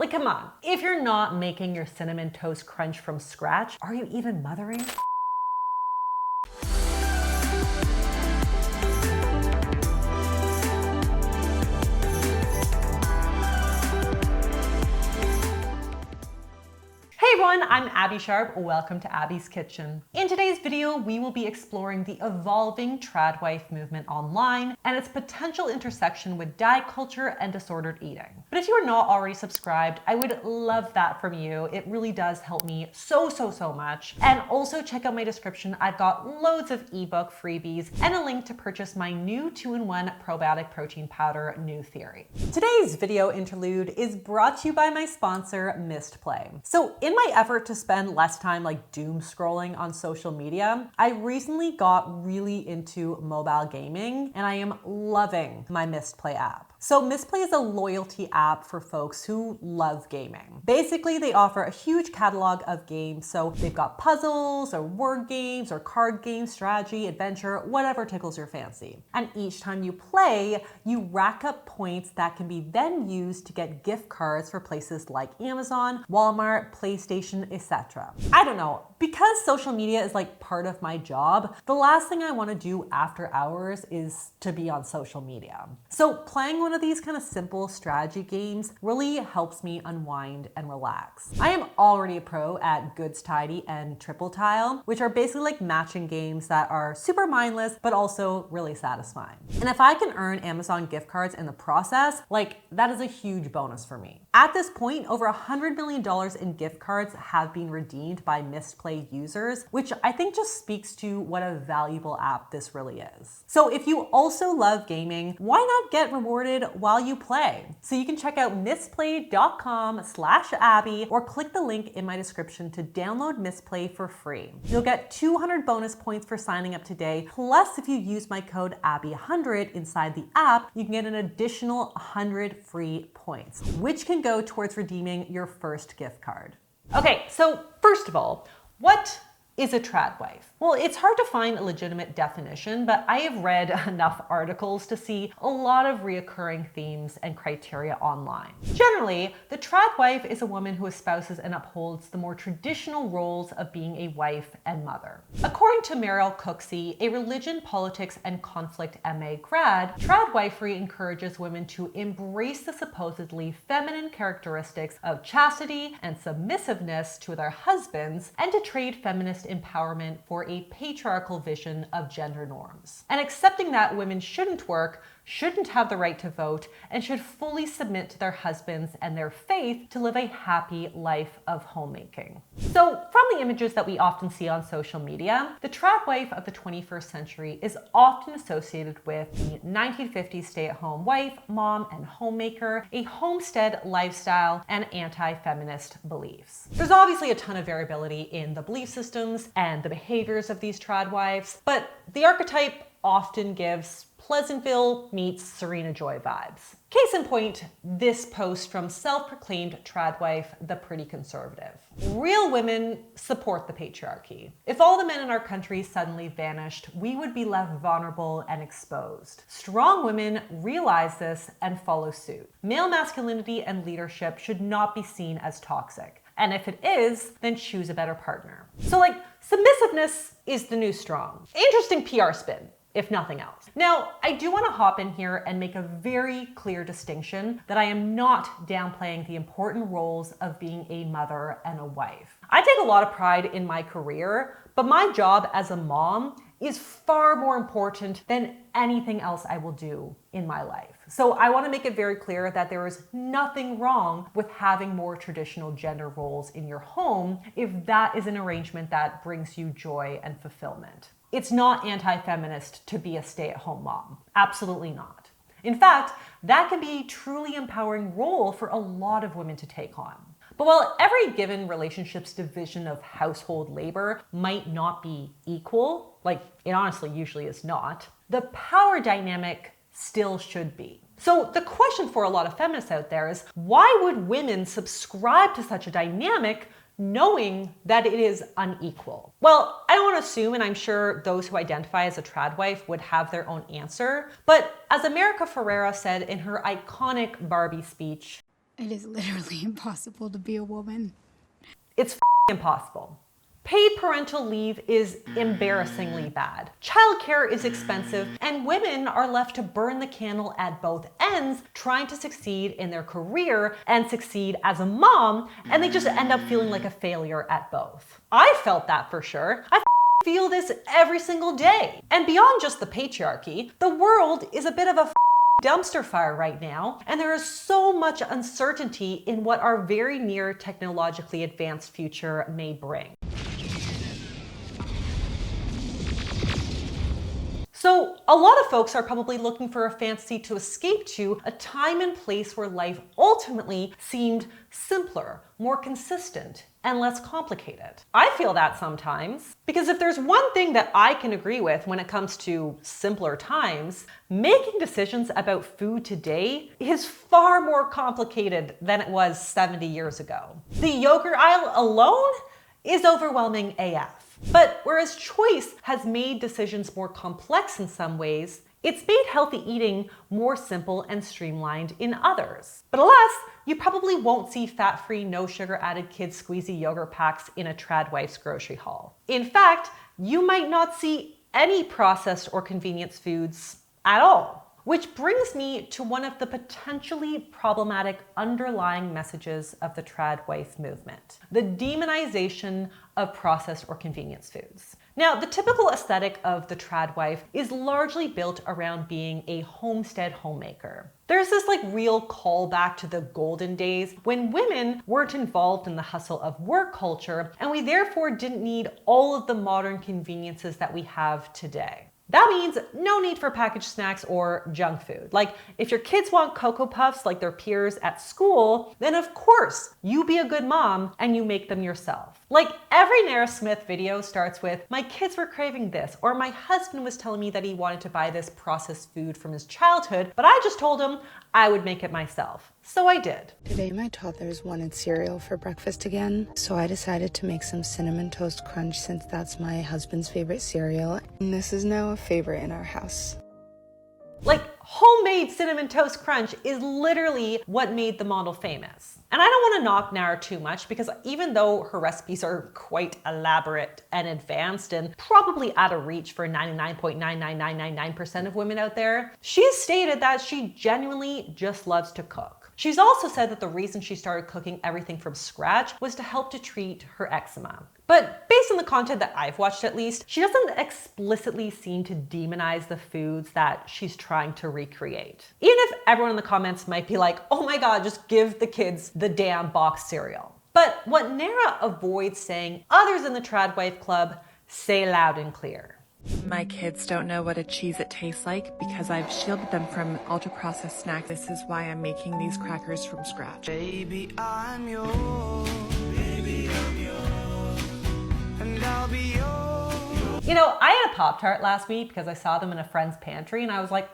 Like, come on, if you're not making your cinnamon toast crunch from scratch, are you even mothering? Hey everyone, I'm Abbey Sharp. Welcome to Abby's Kitchen. In today's video, we will be exploring the evolving trad wife movement online and its potential intersection with diet culture and disordered eating. But if you are not already subscribed, I would love that from you. It really does help me so much. And also check out my description. I've got loads of ebook freebies and a link to purchase my new 2-in-1 probiotic protein powder, New Theory. Today's video interlude is brought to you by my sponsor, Misplay. So in my effort to spend less time like doom scrolling on social media, I recently got really into mobile gaming and I am loving my Misplay app. So Misplay is a loyalty app for folks who love gaming. Basically, they offer a huge catalog of games. So they've got puzzles or word games or card games, strategy, adventure, whatever tickles your fancy. And each time you play, you rack up points that can be then used to get gift cards for places like Amazon, Walmart, PlayStation, etc. I don't know, because social media is like part of my job, the last thing I want to do after hours is to be on social media. So playing one of these kind of simple strategy games really helps me unwind and relax. I am already a pro at Goods Tidy and Triple Tile, which are basically like matching games that are super mindless, but also really satisfying. And if I can earn Amazon gift cards in the process, like that is a huge bonus for me. At this point, over $100 million in gift cards have been redeemed by Misplay users, which I think just speaks to what a valuable app this really is. So if you also love gaming, why not get rewarded while you play? So you can check out misplay.com/Abby or click the link in my description to download Misplay for free. You'll get 200 bonus points for signing up today. Plus, if you use my code Abby100 inside the app, you can get an additional 100 free points, which can go towards redeeming your first gift card. Okay, so first of all, what is a trad wife? Well, it's hard to find a legitimate definition, but I have read enough articles to see a lot of reoccurring themes and criteria online. Generally, the trad wife is a woman who espouses and upholds the more traditional roles of being a wife and mother. According to Meryl Cooksey, a religion, politics, and conflict MA grad, trad wifery encourages women to embrace the supposedly feminine characteristics of chastity and submissiveness to their husbands and to trade feminist empowerment for a patriarchal vision of gender norms. And accepting that women shouldn't work, shouldn't have the right to vote, and should fully submit to their husbands and their faith to live a happy life of homemaking. So from the images that we often see on social media, the trad wife of the 21st century is often associated with the 1950s stay-at-home wife, mom, and homemaker, a homestead lifestyle, and anti-feminist beliefs. There's obviously a ton of variability in the belief systems and the behaviors of these trad wives, but the archetype often gives Pleasantville meets Serena Joy vibes. Case in point, this post from self-proclaimed trad wife, the Pretty Conservative. Real women support the patriarchy. If all the men in our country suddenly vanished, we would be left vulnerable and exposed. Strong women realize this and follow suit. Male masculinity and leadership should not be seen as toxic. And if it is, then choose a better partner. So like, submissiveness is the new strong. Interesting PR spin, if nothing else. Now, I do want to hop in here and make a very clear distinction that I am not downplaying the important roles of being a mother and a wife. I take a lot of pride in my career, but my job as a mom is far more important than anything else I will do in my life. So I want to make it very clear that there is nothing wrong with having more traditional gender roles in your home if that is an arrangement that brings you joy and fulfillment. It's not anti-feminist to be a stay-at-home mom. Absolutely not. In fact, that can be a truly empowering role for a lot of women to take on. But while every given relationship's division of household labor might not be equal, like it honestly usually is not, the power dynamic still should be. So the question for a lot of feminists out there is, why would women subscribe to such a dynamic knowing that it is unequal? Well, I don't want to assume, and I'm sure those who identify as a trad wife would have their own answer, but as America Ferrera said in her iconic Barbie speech, It is literally impossible to be a woman. It's impossible. Paid parental leave is embarrassingly bad. Childcare is expensive, and women are left to burn the candle at both ends, trying to succeed in their career and succeed as a mom, and they just end up feeling like a failure at both. I felt that for sure. I feel this every single day. And beyond just the patriarchy, the world is a bit of a dumpster fire right now, and there is so much uncertainty in what our very near technologically advanced future may bring. So a lot of folks are probably looking for a fantasy to escape to, a time and place where life ultimately seemed simpler, more consistent, and less complicated. I feel that sometimes, because if there's one thing that I can agree with when it comes to simpler times, making decisions about food today is far more complicated than it was 70 years ago. The yogurt aisle alone is overwhelming AF. But whereas choice has made decisions more complex in some ways, it's made healthy eating more simple and streamlined in others. But alas, you probably won't see fat-free, no sugar added kids squeezy yogurt packs in a trad wife's grocery haul. In fact, you might not see any processed or convenience foods at all. Which brings me to one of the potentially problematic underlying messages of the trad wife movement: the demonization of processed or convenience foods. Now, the typical aesthetic of the trad wife is largely built around being a homestead homemaker. There's this real callback to the golden days when women weren't involved in the hustle of work culture, and we therefore didn't need all of the modern conveniences that we have today. That means no need for packaged snacks or junk food. Like, if your kids want Cocoa Puffs like their peers at school, then of course you be a good mom and you make them yourself. Like, every Nara Smith video starts with, "My kids were craving this," or "My husband was telling me that he wanted to buy this processed food from his childhood, but I just told him I would make it myself. So I did." Today my toddlers wanted cereal for breakfast again, so I decided to make some Cinnamon Toast Crunch since that's my husband's favorite cereal, and this is now a favorite in our house. Like, homemade Cinnamon Toast Crunch is literally what made the model famous. And I don't want to knock Nara too much, because even though her recipes are quite elaborate and advanced and probably out of reach for 99.99999% of women out there, she's stated that she genuinely just loves to cook. She's also said that the reason she started cooking everything from scratch was to help to treat her eczema. But based on the content that I've watched at least, she doesn't explicitly seem to demonize the foods that she's trying to recreate. Even if everyone in the comments might be like, "Oh my God, just give the kids the damn box cereal." But what Nara avoids saying, others in the Trad Wife Club say loud and clear: My kids don't know what a Cheez-It tastes like because I've shielded them from ultra-processed snacks. This is why I'm making these crackers from scratch. Baby, I'm yours. Baby, I'm yours. And I'll be yours. You know, I had a Pop-Tart last week because I saw them in a friend's pantry, and I was like,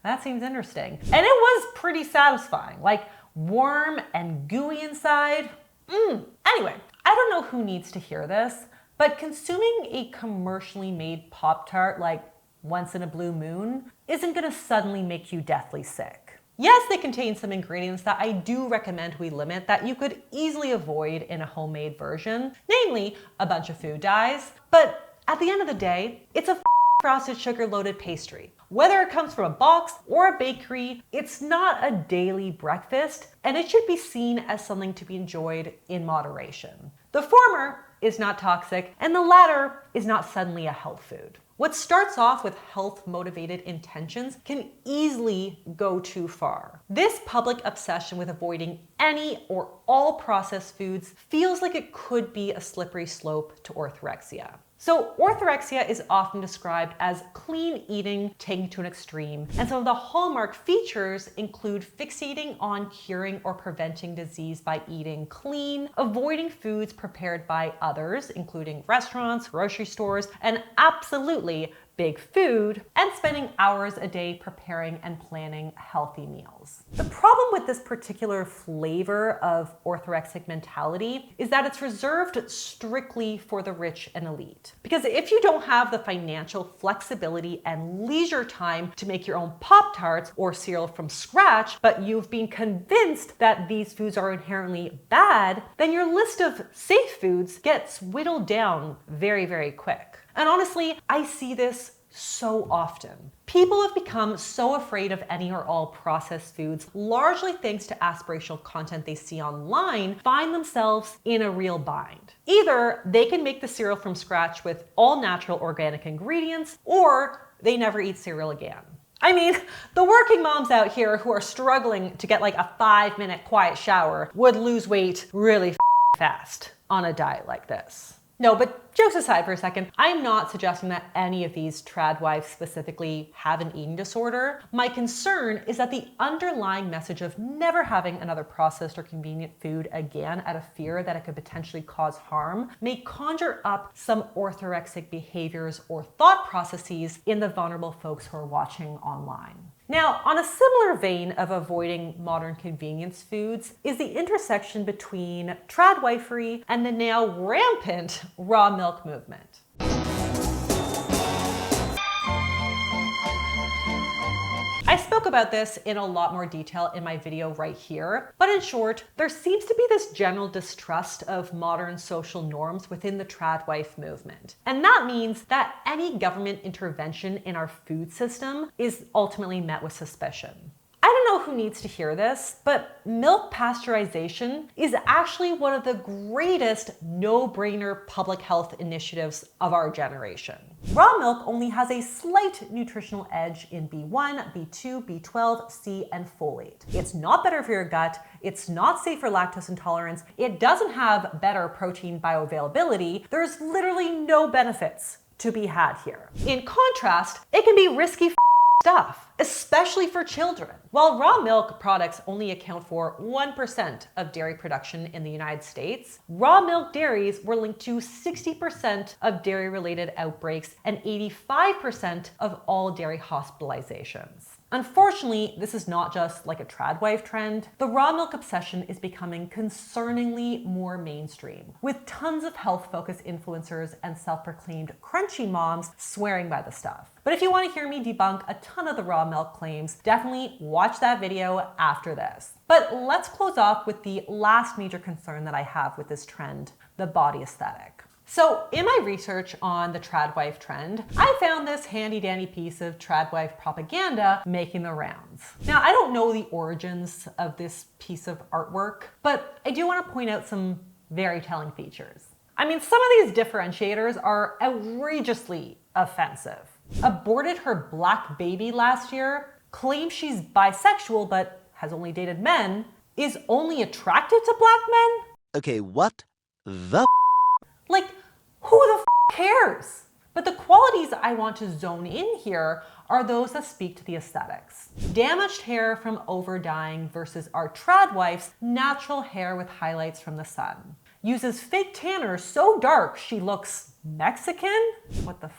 that seems interesting. And it was pretty satisfying, like warm and gooey inside. Anyway, I don't know who needs to hear this, but consuming a commercially made Pop-Tart like once in a blue moon isn't gonna suddenly make you deathly sick. Yes, they contain some ingredients that I do recommend we limit that you could easily avoid in a homemade version, namely a bunch of food dyes, but at the end of the day, it's a frosted sugar-loaded pastry. Whether it comes from a box or a bakery, it's not a daily breakfast, and it should be seen as something to be enjoyed in moderation. The former is not toxic, and the latter is not suddenly a health food. What starts off with health-motivated intentions can easily go too far. This public obsession with avoiding any or all processed foods feels like it could be a slippery slope to orthorexia. So orthorexia is often described as clean eating taken to an extreme, and some of the hallmark features include fixating on curing or preventing disease by eating clean, avoiding foods prepared by others, including restaurants, grocery stores, and absolutely big food, and spending hours a day preparing and planning healthy meals. The problem with this particular flavor of orthorexic mentality is that it's reserved strictly for the rich and elite. Because if you don't have the financial flexibility and leisure time to make your own Pop-Tarts or cereal from scratch, but you've been convinced that these foods are inherently bad, then your list of safe foods gets whittled down very, very quick. And honestly, I see this so often. People have become so afraid of any or all processed foods, largely thanks to aspirational content they see online, find themselves in a real bind. Either they can make the cereal from scratch with all natural organic ingredients, or they never eat cereal again. I mean, the working moms out here who are struggling to get like a 5-minute quiet shower would lose weight really fast on a diet like this. No, but jokes aside for a second, I'm not suggesting that any of these trad wives specifically have an eating disorder. My concern is that the underlying message of never having another processed or convenient food again out of fear that it could potentially cause harm may conjure up some orthorexic behaviors or thought processes in the vulnerable folks who are watching online. Now, on a similar vein of avoiding modern convenience foods is the intersection between tradwifery and the now rampant raw milk movement. I spoke about this in a lot more detail in my video right here, but in short, there seems to be this general distrust of modern social norms within the tradwife movement. And that means that any government intervention in our food system is ultimately met with suspicion. I don't know who needs to hear this, but milk pasteurization is actually one of the greatest no-brainer public health initiatives of our generation. Raw milk only has a slight nutritional edge in B1, B2, B12, C, and folate. It's not better for your gut, it's not safe for lactose intolerance, it doesn't have better protein bioavailability, there's literally no benefits to be had here. In contrast, it can be risky stuff, especially for children. While raw milk products only account for 1% of dairy production in the United States, raw milk dairies were linked to 60% of dairy-related outbreaks and 85% of all dairy hospitalizations. Unfortunately, this is not just like a tradwife trend. The raw milk obsession is becoming concerningly more mainstream, with tons of health-focused influencers and self-proclaimed crunchy moms swearing by the stuff. But if you want to hear me debunk a ton of the raw milk claims, definitely watch that video after this. But let's close off with the last major concern that I have with this trend, the body aesthetic. So in my research on the tradwife trend, I found this handy dandy piece of tradwife propaganda making the rounds. Now, I don't know the origins of this piece of artwork, but I do want to point out some very telling features. I mean, some of these differentiators are outrageously offensive. Aborted her black baby last year, claims she's bisexual but has only dated men, is only attracted to black men? Okay, what the Like, who the cares? But the qualities I want to zone in here are those that speak to the aesthetics. Damaged hair from over-dyeing versus our tradwife's natural hair with highlights from the sun. Uses fake tanner so dark she looks Mexican? What the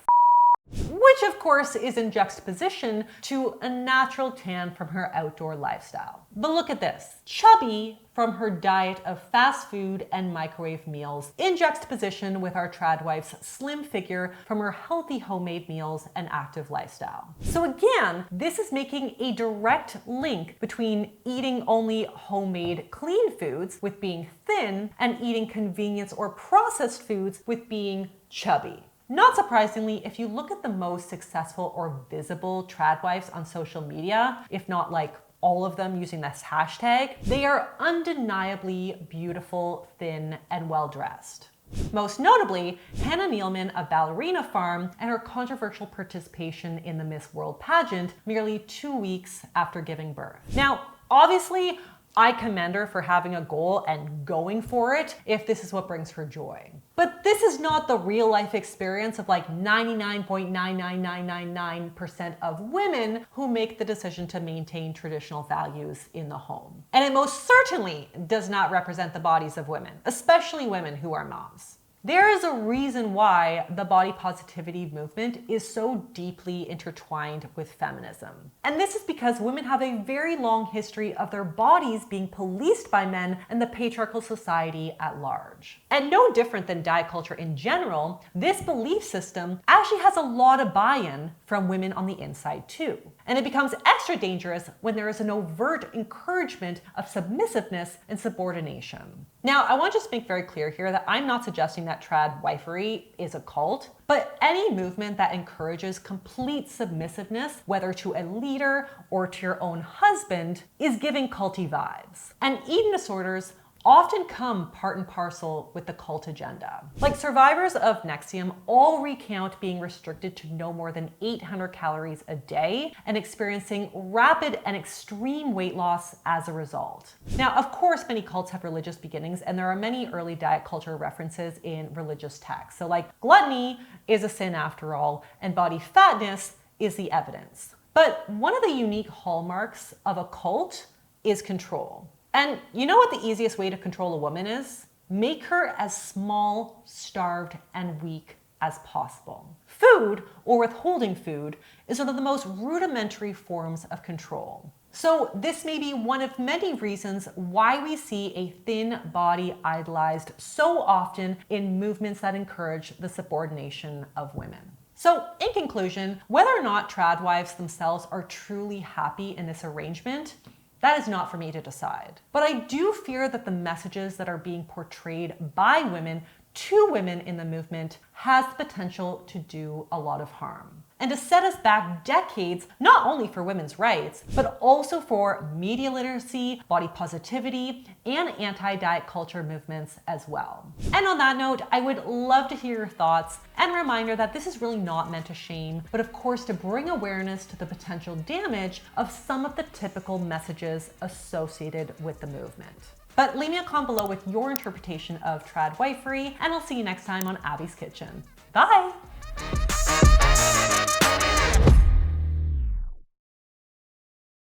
Which of course is in juxtaposition to a natural tan from her outdoor lifestyle. But look at this. Chubby from her diet of fast food and microwave meals in juxtaposition with our tradwife's slim figure from her healthy homemade meals and active lifestyle. So again, this is making a direct link between eating only homemade clean foods with being thin and eating convenience or processed foods with being chubby. Not surprisingly, if you look at the most successful or visible tradwives on social media, if not like all of them using this hashtag, they are undeniably beautiful, thin, and well-dressed. Most notably, Hannah Nealman of Ballerina Farm and her controversial participation in the Miss World pageant merely 2 weeks after giving birth. Now, obviously, I commend her for having a goal and going for it if this is what brings her joy. But this is not the real life experience of like 99.99999% of women who make the decision to maintain traditional values in the home. And it most certainly does not represent the bodies of women, especially women who are moms. There is a reason why the body positivity movement is so deeply intertwined with feminism. And this is because women have a very long history of their bodies being policed by men and the patriarchal society at large. And no different than diet culture in general, this belief system actually has a lot of buy-in from women on the inside too. And it becomes extra dangerous when there is an overt encouragement of submissiveness and subordination. Now, I want to just make very clear here that I'm not suggesting that trad wifery is a cult, but any movement that encourages complete submissiveness, whether to a leader or to your own husband, is giving culty vibes. And eating disorders often come part and parcel with the cult agenda. Like survivors of Nexium all recount being restricted to no more than 800 calories a day and experiencing rapid and extreme weight loss as a result. Now, of course, many cults have religious beginnings, and there are many early diet culture references in religious texts. So like gluttony is a sin after all, and body fatness is the evidence. But one of the unique hallmarks of a cult is control. And you know what the easiest way to control a woman is? Make her as small, starved, and weak as possible. Food, or withholding food, is one of the most rudimentary forms of control. So this may be one of many reasons why we see a thin body idolized so often in movements that encourage the subordination of women. So in conclusion, whether or not trad wives themselves are truly happy in this arrangement, that is not for me to decide. But I do fear that the messages that are being portrayed by women to women in the movement has the potential to do a lot of harm and to set us back decades, not only for women's rights, but also for media literacy, body positivity, and anti-diet culture movements as well. And on that note, I would love to hear your thoughts, and a reminder that this is really not meant to shame, but of course to bring awareness to the potential damage of some of the typical messages associated with the movement. But leave me a comment below with your interpretation of trad wifery, and I'll see you next time on Abby's Kitchen. Bye!